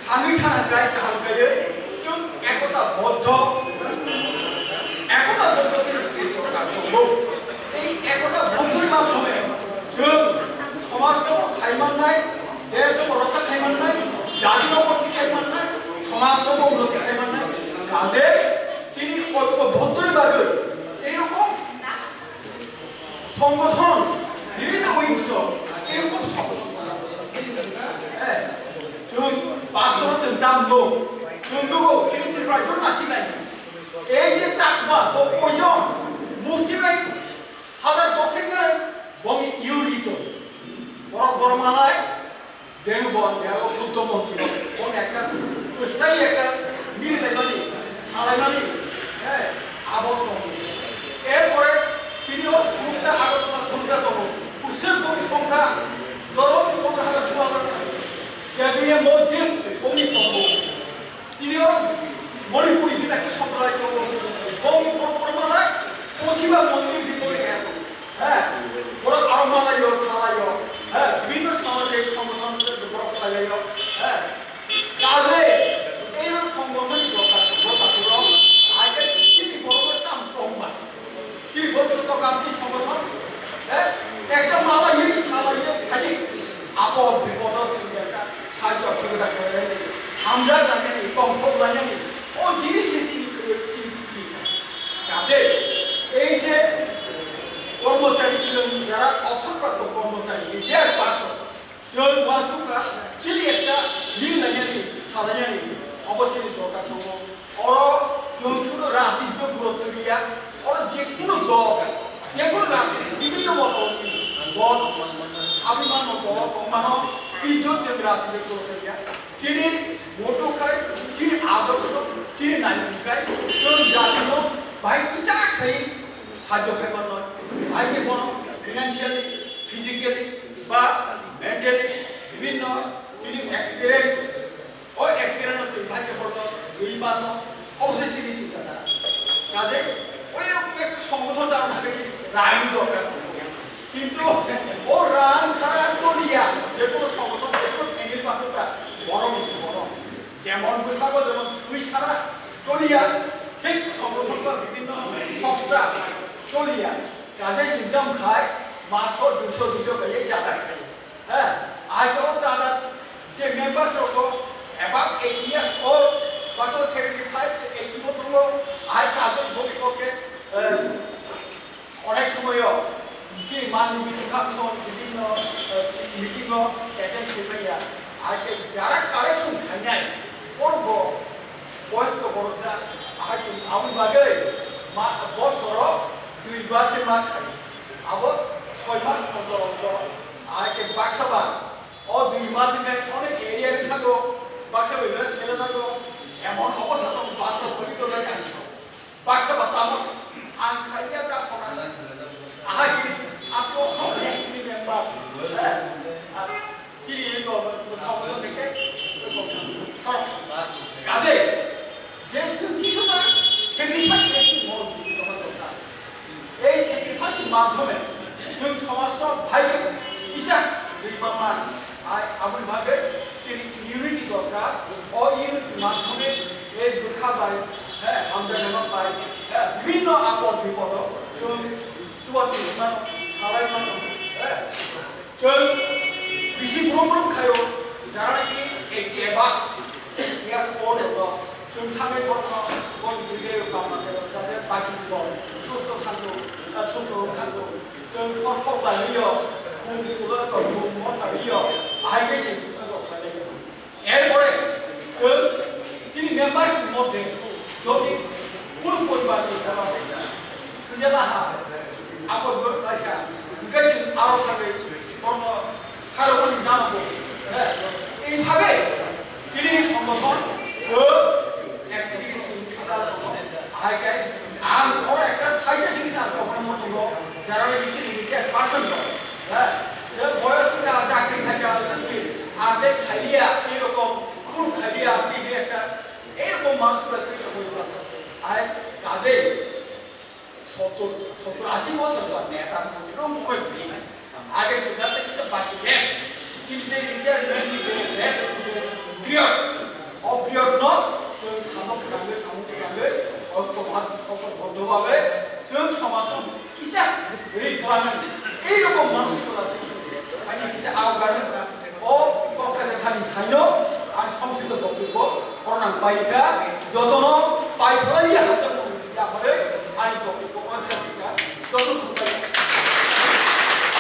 थाङै थानाय थांगायै जों एकता बद्ध दंबावो এই একতা বদ্ধের মাধ্যমে जों समाजखौ खायमाननाय देशखौ रक्षा खायमाननाय জাতীয় প্রতি খায়মানनाय समाजखौ উন্নতি খায়মাननाय কাজে তিনি ঐক্যবদ্ধের বাগৈ এইরকম সংগঠন বিভিন্ন উইংস এরকম जों বাস্তবে जों दामगौ जों दङ जोंनिफ्राय जों लासिनाय এই যে চাকমা কয়জন মুসলিমাই হাজার দশেক বং ইউরিত বড় বড় মালায় দেনুবন দেও বুদ্ধমন্ত্রী বং একটা স্থায়ী একটা মিল লাইনানি সালাইনানি হ্যাঁ আবর দङ এরপরে তিনিও মুখে আগরতলা ধরজা দङ কুসের বড়ি সংখ্যা ধরম 15,000 গ্রাজুয়ে মসজিদ বংনি দङ তিনিও মণিপুরি একটা সম্প্রদায় দङ বংনি পরমালায় প্রতিভা মন্দির ভিতরে গেল হ্যাঁ ওরা আরো মালাইও সালাইও হ্যাঁ বিভিন্ন সামাজিক সংগঠনের বড় খাইও হ্যাঁ কাজে এই সংগঠনই দরকার দরকার আগে তিনি বড় কাম কমবা কি বলতে তো কামটি সংগঠন হ্যাঁ একটা মালাই সালাইয়ে খালি আপদ বিপদ একটা সাহায্য অসুবিধা করে আমরা জানি কমফোর্ট জানি ও জিনিস কাজে এই যে কর্মচারী ছিলেন যারা অবসরপ্রাপ্ত কর্মচারী রিটায়ার্ড পার্সন जों मानसिफ्रा चिलि একটা লিং লাইনানি সালাইনানি অবশ্যই দরকার দङ অর जों শুধু রাজনীতি গুরুত্ব দিয়া অর যে কোনো দল যে কোনো রাজনীতি বিভিন্ন মত দল আভিমান দল অভিমান কিছু जों রাজনীতি গুরুত্ব দিয়া চিনি ভোটো খাই চিনি আদর্শ চিনি নাইকাই जों জাতীয় ভাই কিছা খাই সাহায্য খাইবার নয় ভাইকে কোন ফিনান্সিয়ালি ফিজিক্যালি বা মেন্টালি বিভিন্ন চিনি এক্সপেরিয়েন্স ও এক্সপেরিয়েন্স ভাইকে বলতো এই বানো অবশ্যই চিনি চিন্তা কাজে ওই রকম একটা সংগঠন যারা থাকে রান দরকার কিন্তু ও রান সারা চলিয়া যে কোনো সংগঠন যে কোনো অ্যাঙ্গেল পাত্রটা বড় বেশি বড় যেমন গোসাগো যেমন দুই সারা চলিয়া ঠিক সংগঠনটা বিভিন্ন সংস্থা চলিয়া কাজে সিস্টেম খায় 500 200 করে চাঁদা খায় হ্যাঁ আজও চাঁদা যে মেম্বারস হলো অ্যাবাভ 8 ইয়ার্স ওল্ড 75 80 বছর আই কাজে ভূমিককে অনেক সময়ও যে মানবিক খাতন বিভিন্ন মিটিং অ্যাটেন্ড করিয়া আজকে যারা কালেকশন খায় করব বয়স্ক বড়রা আজ আমি বাগে বছর 2 মাসে মা খাই আবো 6 মাস অন্তর আজকে বাক্সাবা ও 2 মাসে অনেক এরিয়া থাকো বাক্সা হইলে ছেলে থাকো এমন অবস্থা তো বাক্সা ফলিত যায় আনছ বাক্সাবা তামন আন খাইয়া তা কোনা আহা কি আপনি হবে এক্সপি মেম্বার হ্যাঁ আর চিনি তো সংগঠন থেকে কাজে যে কিছু না স্যাক্রিফাইস করতে মন এই স্যাক্রিফাইসের মাধ্যমে जों समाजखौ भाइगे इसा दैमामान आबुल भागे चिनि इउनिटी दरकार ओ इउनिटी माध्यमे এই দুঃখা বাই হ্যাঁ আমদানি বাই হ্যাঁ বিভিন্ন আপদ বিপদ जों सुवाति मान सालाय मान হ্যাঁ जों बिसि ब्रह्म खायो যারা নাকি এই কেবা ইয়াস পড় হলো जों थाङै बर्मा बन बिले कामना যাতে বাকি জীবন সুস্থ থাকো সুস্থ থাকো जों फरफर लायो मुंखौबो गौरव थायो आइगे सिखौ खालायो एरपरे जों जोंनि मेम्बारस मध्य যদি কোন পরিবারটি তারা খুঁজেলাহা আপদ লাইকা গেছে আরো থাকে কর্ম কারণে জানাবো হ্যাঁ এইভাবে যিনি সংগঠন অ্যাক্টিভিটিস খাতা আইগে আম ওর একটা খাইছে জিনিস আছে ওখানে মতো যারা কিছু রিটায়ার্ড পার্সন হ্যাঁ যে বয়সটা চাকরি থাকে আসলে আগে খাইয়া এরকম কোন খাইয়া আপনি একটা এরকম মানুষগুলো তৈরি হয়ে আর কাজে 70-80 বছর নেতার মধ্যে মুখে আগে সিদ্ধান্ত কিন্তু বাকি বেশ চিন্তা রিটায়ার্ড বেশ বদ্ধভাবে जों समाजखौ किसा खालामनानै এই রকম মানসিকতা মানে কিসে आवगानो ও সরকারের খালি সাইনো আর সংশ্লিষ্ট বক্তব্য করোনা বাইকা যতন পাইফলানি হাতে যাফারে আই টপিক অনসার যতন